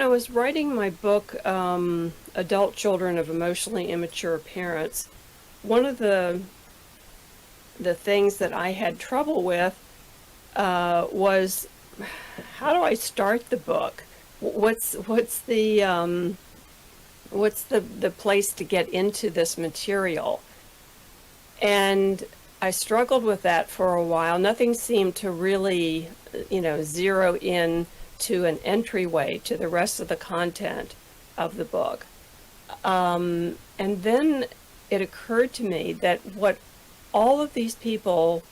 I was writing my book, Adult Children of Emotionally Immature Parents, one of the things that I had trouble with was how do I start the book? What's the place to get into this material? And I struggled with that for a while. Nothing seemed to really, zero in to an entryway to the rest of the content of the book. And then it occurred to me that what all of these people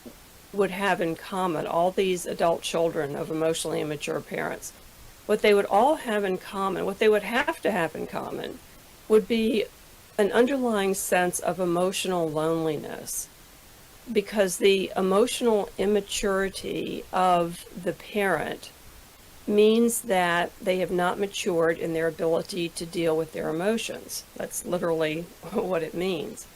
would have in common, all these adult children of emotionally immature parents, what they would all have in common, what they would have to have in common, would be an underlying sense of emotional loneliness. Because the emotional immaturity of the parent means that they have not matured in their ability to deal with their emotions. That's literally what it means.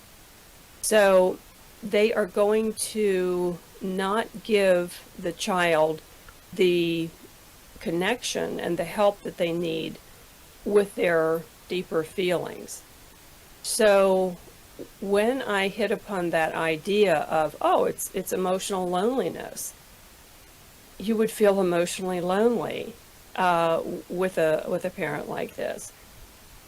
So they are going to not give the child the connection and the help that they need with their deeper feelings. So when I hit upon that idea of, oh, it's emotional loneliness, you would feel emotionally lonely with a parent like this.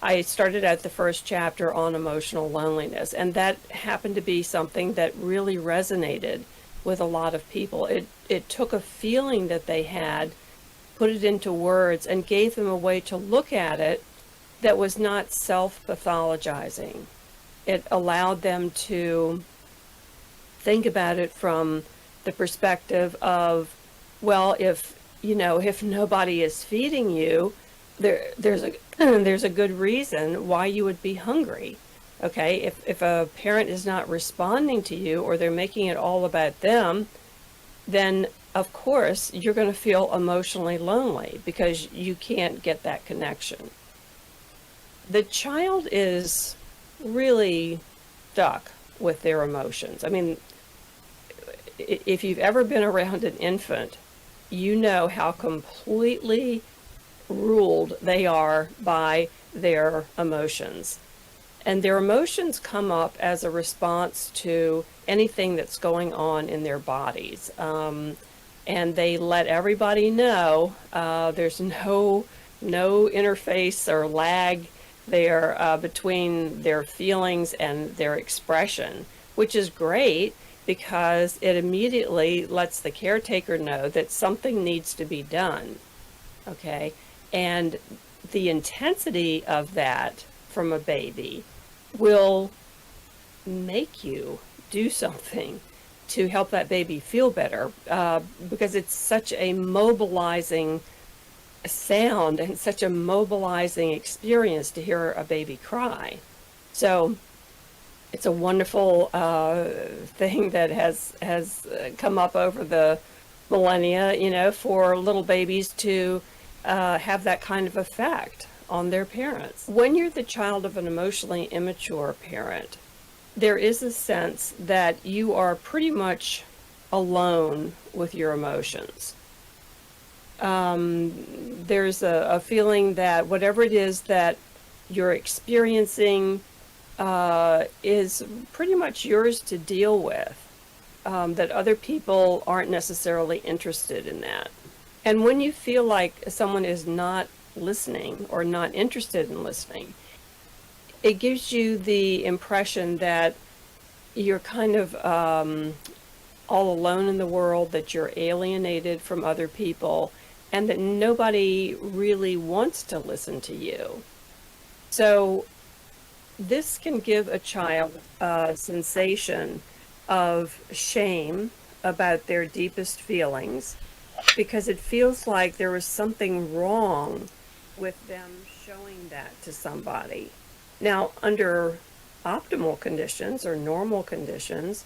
I started out the first chapter on emotional loneliness, and that happened to be something that really resonated with a lot of people. It took a feeling that they had, put it into words, and gave them a way to look at it that was not self-pathologizing. It allowed them to think about it from the perspective of, well, if nobody is feeding you, there's a there's a good reason why you would be hungry. Okay, if a parent is not responding to you, or they're making it all about them, then of course you're going to feel emotionally lonely because you can't get that connection. The child is really stuck with their emotions. I mean, if you've ever been around an infant, you know how completely ruled they are by their emotions. And their emotions come up as a response to anything that's going on in their bodies. And they let everybody know there's no interface or lag there between their feelings and their expression, which is great because it immediately lets the caretaker know that something needs to be done. Okay, and the intensity of that from a baby will make you do something to help that baby feel better because it's such a mobilizing sound and such a mobilizing experience to hear a baby cry. So it's a wonderful thing that has come up over the millennia, for little babies to have that kind of effect on their parents. When you're the child of an emotionally immature parent, there is a sense that you are pretty much alone with your emotions. There's a feeling that whatever it is that you're experiencing is pretty much yours to deal with, that other people aren't necessarily interested in that. And when you feel like someone is not listening or not interested in listening, it gives you the impression that you're kind of all alone in the world, that you're alienated from other people, and that nobody really wants to listen to you. So this can give a child a sensation of shame about their deepest feelings because it feels like there was something wrong with them showing that to somebody. Now, under optimal conditions or normal conditions,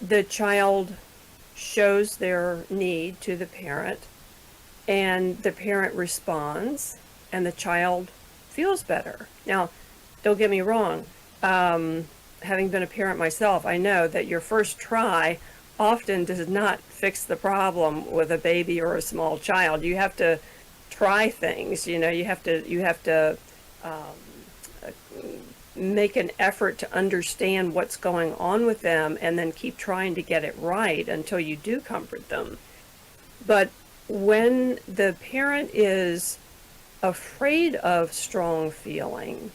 the child shows their need to the parent, and the parent responds, and the child feels better. Now, don't get me wrong. Having been a parent myself, I know that your first try often does not fix the problem with a baby or a small child. You have to try things. You have to make an effort to understand what's going on with them and then keep trying to get it right until you do comfort them. But when the parent is afraid of strong feeling,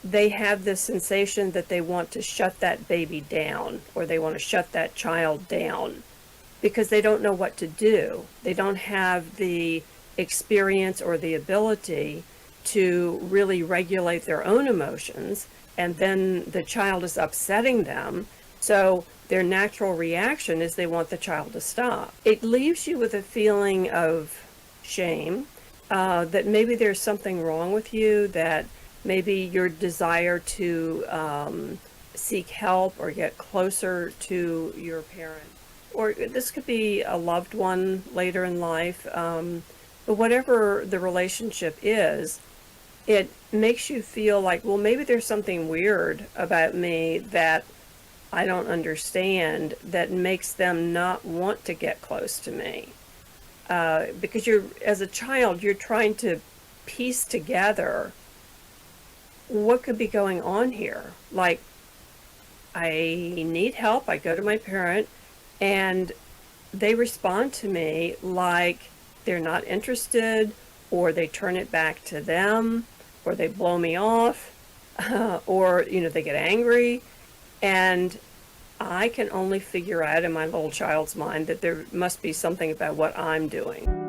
they have this sensation that they want to shut that baby down, or they want to shut that child down, because they don't know what to do. They don't have the experience or the ability to really regulate their own emotions, and then the child is upsetting them. So their natural reaction is they want the child to stop. It leaves you with a feeling of shame, that maybe there's something wrong with you, that maybe your desire to seek help or get closer to your parent, or this could be a loved one later in life, but whatever the relationship is, it makes you feel like, well, maybe there's something weird about me that I don't understand, that makes them not want to get close to me. Because as a child, you're trying to piece together what could be going on here. Like, I need help, I go to my parent, and they respond to me like they're not interested, or they turn it back to them, or they blow me off, or they get angry. And I can only figure out in my little child's mind that there must be something about what I'm doing.